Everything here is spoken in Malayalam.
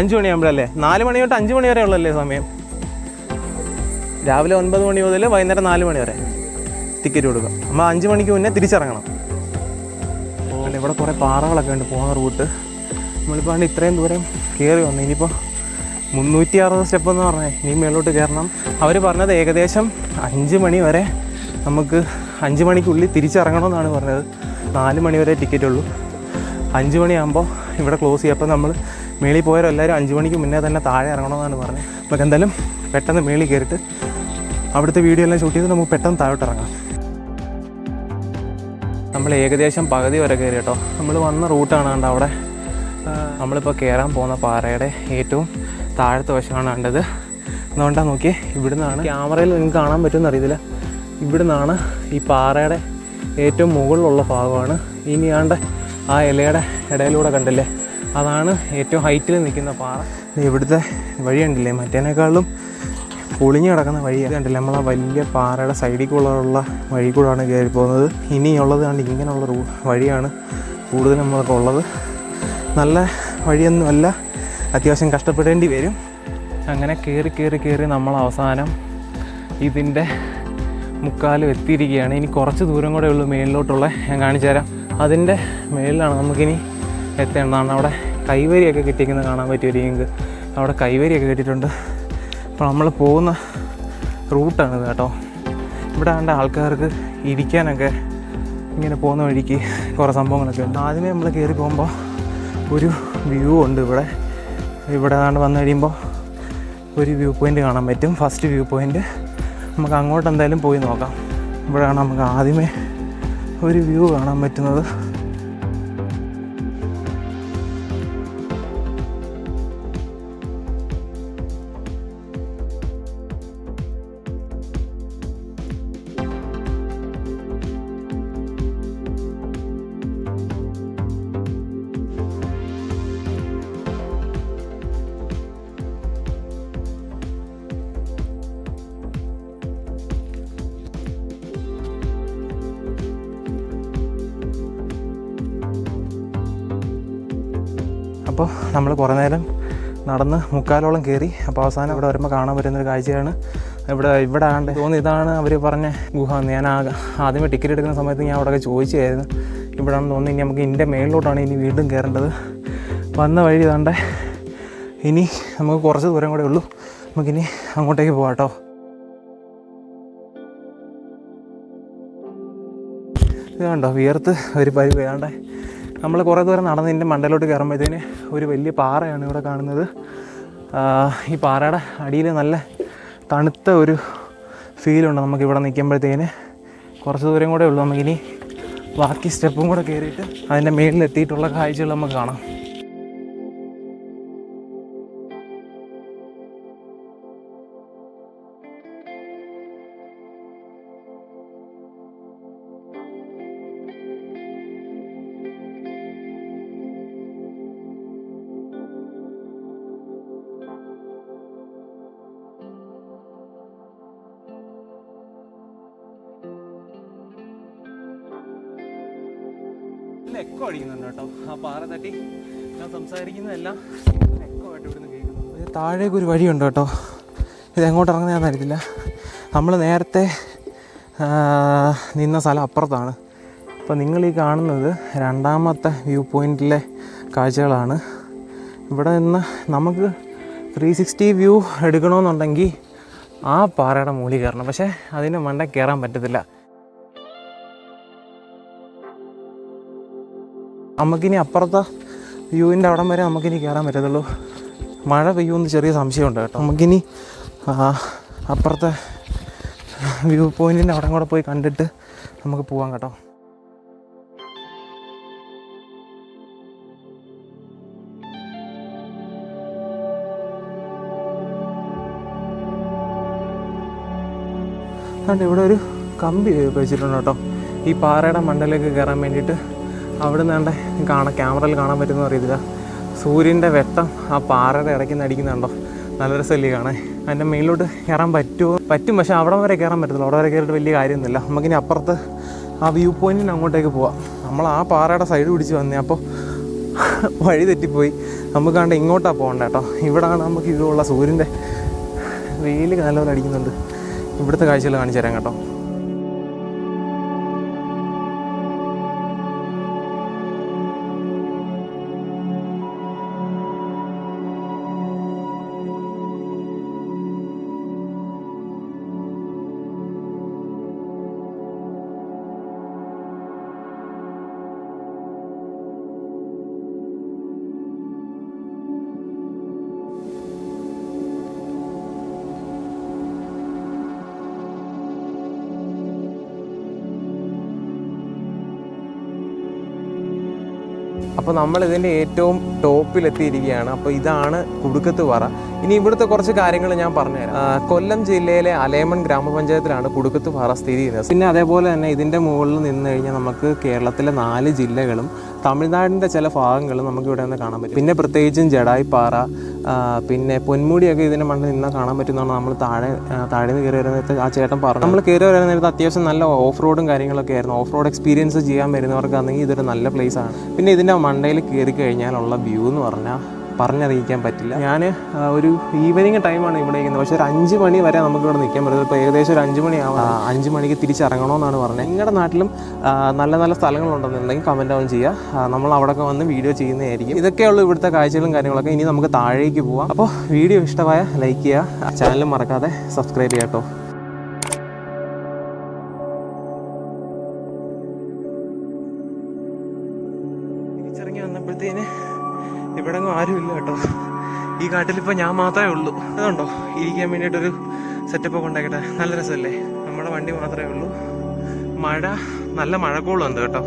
5 മണിയാകുമ്പോഴല്ലേ? 4 മണി തൊട്ട് 5 മണി വരെ ഉള്ളല്ലേ സമയം? രാവിലെ 9 മണി മുതൽ വൈകുന്നേരം 4 മണി വരെ ടിക്കറ്റ് കൊടുക്കാം. നമ്മൾ 5 മണിക്ക് മുന്നേ തിരിച്ചിറങ്ങണം. അല്ല, ഇവിടെ കുറേ പാറകളൊക്കെ ഉണ്ട് പോകുന്ന റൂട്ട്. നമ്മളിപ്പോൾ ഇത്രയും ദൂരം കയറി വന്നു. ഇനിയിപ്പോൾ 360 സ്റ്റെപ്പ് എന്ന് പറഞ്ഞാൽ ഇനി മേലോട്ട് കയറണം. അവർ പറഞ്ഞത് ഏകദേശം 5 മണി വരെ നമുക്ക് 5 മണിക്കുള്ളിൽ തിരിച്ചിറങ്ങണമെന്നാണ് പറഞ്ഞത്. 4 മണി വരെ ടിക്കറ്റ് ഉള്ളൂ. 5 മണിയാകുമ്പോൾ ഇവിടെ ക്ലോസ് ചെയ്യും. അപ്പോൾ നമ്മൾ മേളിൽ പോയവരെല്ലാവരും 5 മണിക്ക് മുന്നേ തന്നെ താഴെ ഇറങ്ങണമെന്നാണ് പറഞ്ഞത്. നമുക്ക് എന്തായാലും പെട്ടെന്ന് മേളിൽ കയറിയിട്ട് അവിടുത്തെ വീഡിയോ എല്ലാം ഷൂട്ട് ചെയ്ത് നമുക്ക് പെട്ടെന്ന് താഴോട്ട് ഇറങ്ങാം. നമ്മൾ ഏകദേശം പകുതി വരെ കയറി കേട്ടോ. നമ്മൾ വന്ന റൂട്ടാണ് കണ്ടത്. അവിടെ നമ്മളിപ്പോൾ കയറാൻ പോകുന്ന പാറയുടെ ഏറ്റവും താഴത്തെ വശമാണ് കണ്ടത്. അതുകൊണ്ടാണ് നോക്കിയേ, ഇവിടെ നിന്നാണ്, ക്യാമറയിൽ നിങ്ങൾക്ക് കാണാൻ പറ്റുമെന്ന് അറിയത്തില്ല, ഇവിടെ നിന്നാണ് ഈ പാറയുടെ ഏറ്റവും മുകളിലുള്ള ഭാഗമാണ്. ഇനിയാണ്ട് ആ ഇലയുടെ ഇടയിലൂടെ കണ്ടില്ലേ, അതാണ് ഏറ്റവും ഹൈറ്റിൽ നിൽക്കുന്ന പാറ. ഇവിടുത്തെ വഴി കണ്ടില്ലേ, മറ്റേനേക്കാളും പൊളിഞ്ഞ് കിടക്കുന്ന വഴി കണ്ടില്ലേ. നമ്മൾ ആ വലിയ പാറയുടെ സൈഡിൽ കൂടെയുള്ള വഴി കൂടെയാണ് കയറി പോകുന്നത്. ഇനിയുള്ളത് കണ്ട് ഇങ്ങനെയുള്ള വഴിയാണ് കൂടുതൽ നമ്മളൊക്കെ ഉള്ളത്. നല്ല വഴിയൊന്നുമല്ല, അത്യാവശ്യം കഷ്ടപ്പെടേണ്ടി വരും. അങ്ങനെ കയറി നമ്മൾ അവസാനം ഇതിൻ്റെ മുക്കാലും എത്തിയിരിക്കുകയാണ്. ഇനി കുറച്ച് ദൂരം കൂടെ ഉള്ളൂ മേളിലോട്ടുള്ള. ഞാൻ കാണിച്ചു തരാം. അതിൻ്റെ മേളിലാണ് നമുക്കിനി എത്തേണ്ടതാണ്. അവിടെ കൈവരിയൊക്കെ കെട്ടിയിരിക്കുന്നത് കാണാൻ പറ്റുമായിരിക്കും. അവിടെ കൈവരിയൊക്കെ കെട്ടിയിട്ടുണ്ട്. അപ്പോൾ നമ്മൾ പോകുന്ന റൂട്ടാണിത് കേട്ടോ. ഇവിടെ കണ്ട ആൾക്കാർക്ക് ഇരിക്കാനൊക്കെ ഇങ്ങനെ പോകുന്ന വഴിക്ക് കുറേ സംഭവങ്ങളൊക്കെ ഉണ്ട്. ആദ്യമേ നമ്മൾ കയറി പോകുമ്പോൾ ഒരു വ്യൂ ഉണ്ട് ഇവിടെ. ഇവിടെ വന്നു കഴിയുമ്പോൾ ഒരു വ്യൂ പോയിൻ്റ് കാണാൻ പറ്റും. First view point. നമുക്ക് അങ്ങോട്ട് എന്തായാലും പോയി നോക്കാം. ഇവിടെയാണ് നമുക്ക് ആദ്യമേ ഒരു വ്യൂ കാണാൻ പറ്റുന്നത്. അപ്പോൾ നമ്മൾ കുറേ നേരം നടന്ന് മുക്കാലോളം കയറി. അപ്പോൾ അവസാനം ഇവിടെ വരുമ്പോൾ കാണാൻ പറ്റുന്നൊരു കാഴ്ചയാണ്. ഇവിടെ ആണ്ട് തോന്നി ഇതാണ് അവർ പറഞ്ഞ ഗുഹ. ഞാൻ ആദ്യമേ ടിക്കറ്റ് എടുക്കുന്ന സമയത്ത് ഞാൻ അവിടെയൊക്കെ ചോദിച്ചായിരുന്നു. ഇവിടെയാണെന്ന് തോന്നി. ഇനി നമുക്ക് ഇതിൻ്റെ മേളിലോട്ടാണ് ഇനി വീണ്ടും കയറേണ്ടത്. വന്ന വഴി ഇതാണ്ട്. ഇനി നമുക്ക് കുറച്ച് ദൂരം കൂടെ ഉള്ളൂ. നമുക്കിനി അങ്ങോട്ടേക്ക് പോകാം കേട്ടോ. ഇത് കണ്ടോ, വിയർത്ത് ഒരു പരി വേണ്ട. നമ്മൾ കുറേ ദൂരം നടന്ന് ഇതിൻ്റെ മണ്ടയിലോട്ട് കയറുമ്പോഴത്തേന് ഒരു വലിയ പാറയാണ് ഇവിടെ കാണുന്നത്. ഈ പാറയുടെ അടിയിൽ നല്ല തണുത്ത ഒരു ഫീലുണ്ട് നമുക്കിവിടെ നിൽക്കുമ്പോഴത്തേന്. കുറച്ച് ദൂരം കൂടെ ഉള്ളൂ. നമുക്കിനി ബാക്കി സ്റ്റെപ്പും കൂടെ കയറിയിട്ട് അതിൻ്റെ മേളിലെത്തിയിട്ടുള്ള കാഴ്ചകൾ നമുക്ക് കാണാം. എക്കോ അടിക്കുന്നുണ്ട് കേട്ടോ. ആ പാറ തട്ടി ഞാൻ സംസാരിക്കുന്നതെല്ലാം എക്കോ ആയിട്ട് ഇവിടുന്ന് കേൾക്കുന്നു. താഴേക്ക് ഒരു വഴിയുണ്ട് കേട്ടോ. ഇത് എങ്ങോട്ട് ഇറങ്ങുന്നതാണെന്ന് അറിയത്തില്ല. നമ്മൾ നേരത്തെ നിന്ന സ്ഥലം അപ്പുറത്താണ്. അപ്പോൾ നിങ്ങളീ കാണുന്നത് രണ്ടാമത്തെ വ്യൂ പോയിൻറ്റിലെ കാഴ്ചകളാണ്. ഇവിടെ നിന്ന് നമുക്ക് 360 വ്യൂ എടുക്കണമെന്നുണ്ടെങ്കിൽ ആ പാറയുടെ മുകളിൽ കയറണം. പക്ഷേ അതിന് മണ്ടേ കയറാൻ പറ്റത്തില്ല. നമുക്കിനി അപ്പുറത്തെ വ്യൂവിൻ്റെ അവിടം വരെ നമുക്കിനി കയറാൻ പറ്റത്തുള്ളൂ. മഴ പെയ്യുമെന്ന് ചെറിയ സംശയമുണ്ട് കേട്ടോ. നമുക്കിനി അപ്പുറത്തെ വ്യൂ പോയിൻറ്റിൻ്റെ അവിടം കൂടെ പോയി കണ്ടിട്ട് നമുക്ക് പോവാം കേട്ടോ. അതുകൊണ്ട് ഇവിടെ ഒരു കമ്പി വെച്ചിട്ടുണ്ട് കേട്ടോ. ഈ പാറയുടെ മണ്ടയിലേക്ക് കയറാൻ വേണ്ടിയിട്ട്. അവിടെ നിന്നാണ്ട് ക്യാമറയിൽ കാണാൻ പറ്റുമെന്ന് അറിയത്തില്ല. സൂര്യൻ്റെ വെട്ടം ആ പാറയുടെ ഇടയ്ക്ക് നിന്ന് അടിക്കുന്നുണ്ടോ. നല്ല രസമല്ലേ കാണാൻ. അതിൻ്റെ മേളിലോട്ട് കയറാൻ പറ്റും. പക്ഷേ അവിടെ വരെ കയറാൻ പറ്റത്തില്ല. അവിടെ വരെ കയറിയിട്ട് വലിയ കാര്യമൊന്നുമില്ല. നമുക്കിനി അപ്പുറത്ത് ആ വ്യൂ പോയിൻറ്റിന് അങ്ങോട്ടേക്ക് പോവാം. നമ്മൾ ആ പാറയുടെ സൈഡ് പിടിച്ച് വന്നേ. അപ്പോൾ വഴി തെറ്റിപ്പോയി. നമുക്ക് കണ്ട ഇങ്ങോട്ടാണ് പോകണ്ട കേട്ടോ. ഇവിടാണ് നമുക്ക് ഇതുള്ള സൂര്യൻ്റെ വെയിൽ നല്ലപോലെ അടിക്കുന്നുണ്ട്. ഇവിടുത്തെ കാഴ്ചകൾ കാണിച്ചു തരാം കേട്ടോ. അപ്പോൾ നമ്മളിതിൻ്റെ ഏറ്റവും ടോപ്പിലെത്തിയിരിക്കുകയാണ്. അപ്പോൾ ഇതാണ് കുടുക്കത്ത് പാറ. ഇനി ഇവിടുത്തെ കുറച്ച് കാര്യങ്ങൾ ഞാൻ പറഞ്ഞുതരാം. കൊല്ലം ജില്ലയിലെ അലേമൺ ഗ്രാമപഞ്ചായത്തിലാണ് കുടുക്കത്ത് പാറ സ്ഥിതി ചെയ്യുന്നത്. പിന്നെ അതേപോലെ തന്നെ ഇതിൻ്റെ മുകളിൽ നിന്ന് കഴിഞ്ഞാൽ നമുക്ക് കേരളത്തിലെ 4 ജില്ലകളും തമിഴ്നാടിൻ്റെ ചില ഭാഗങ്ങളും നമുക്ക് ഇവിടെ നിന്ന് കാണാൻ പറ്റും. പിന്നെ പ്രത്യേകിച്ചും ജഡായിപ്പാറ, പിന്നെ പൊന്മുടിയൊക്കെ ഇതിൻ്റെ മണ്ണിൽ നിന്നാൽ കാണാൻ പറ്റുന്നതാണ്. നമ്മൾ താഴെ നിന്ന് കയറി വരുന്ന നേരത്ത് ആ ചേട്ടൻ പറഞ്ഞു, നമ്മൾ കയറി വരുന്ന നേരത്ത് അത്യാവശ്യം നല്ല ഓഫ് റോഡും കാര്യങ്ങളൊക്കെ ആയിരുന്നു. ഓഫ് റോഡ് എക്സ്പീരിയൻസ് ചെയ്യാൻ വരുന്നവർക്കാണെങ്കിൽ ഇതൊരു നല്ല പ്ലേസാണ്. പിന്നെ ഇതിൻ്റെ മണ്ടയിൽ കയറി കഴിഞ്ഞാലുള്ള വ്യൂ എന്ന് പറഞ്ഞറിയിക്കാൻ പറ്റില്ല. ഞാൻ ഒരു ഈവനിങ് ടൈമാണ് ഇവിടെ ഇരിക്കുന്നത്. പക്ഷേ ഒരു 5 മണി വരെ നമുക്ക് ഇവിടെ നിൽക്കാൻ പറ്റുന്നത്. ഇപ്പോൾ ഏകദേശം ഒരു 5 മണിയാവും. 5 മണിക്ക് തിരിച്ചിറങ്ങണമെന്നാണ് പറഞ്ഞത്. നിങ്ങളുടെ നാട്ടിലും നല്ല നല്ല സ്ഥലങ്ങളുണ്ടെന്നുണ്ടെങ്കിൽ കമൻറ്റ് ഡൗൺ ചെയ്യുക. നമ്മൾ അവിടെയൊക്കെ വന്ന് വീഡിയോ ചെയ്യുന്നതായിരിക്കും. ഇതൊക്കെയുള്ളൂ ഇവിടുത്തെ കാഴ്ചകളും കാര്യങ്ങളൊക്കെ. ഇനി നമുക്ക് താഴേക്ക് പോവാം. അപ്പോൾ വീഡിയോ ഇഷ്ടമായ ലൈക്ക് ചെയ്യുക, ചാനൽ മറക്കാതെ സബ്സ്ക്രൈബ് ചെയ്യാം കേട്ടോ. തിരിച്ചിറങ്ങി വന്നപ്പോഴത്തേന് ഇവിടെ ഒന്നും ആരുമില്ല കേട്ടോ. ഈ കാട്ടിലിപ്പോൾ ഞാൻ മാത്രമേ ഉള്ളൂ. അതുകൊണ്ടോ ഇരിക്കാൻ വേണ്ടിയിട്ടൊരു സെറ്റപ്പൊക്കെ ഉണ്ടാക്കട്ടെ. നല്ല രസമല്ലേ? നമ്മുടെ വണ്ടി മാത്രമേ ഉള്ളൂ. നല്ല മഴക്കോളുണ്ട് കേട്ടോ.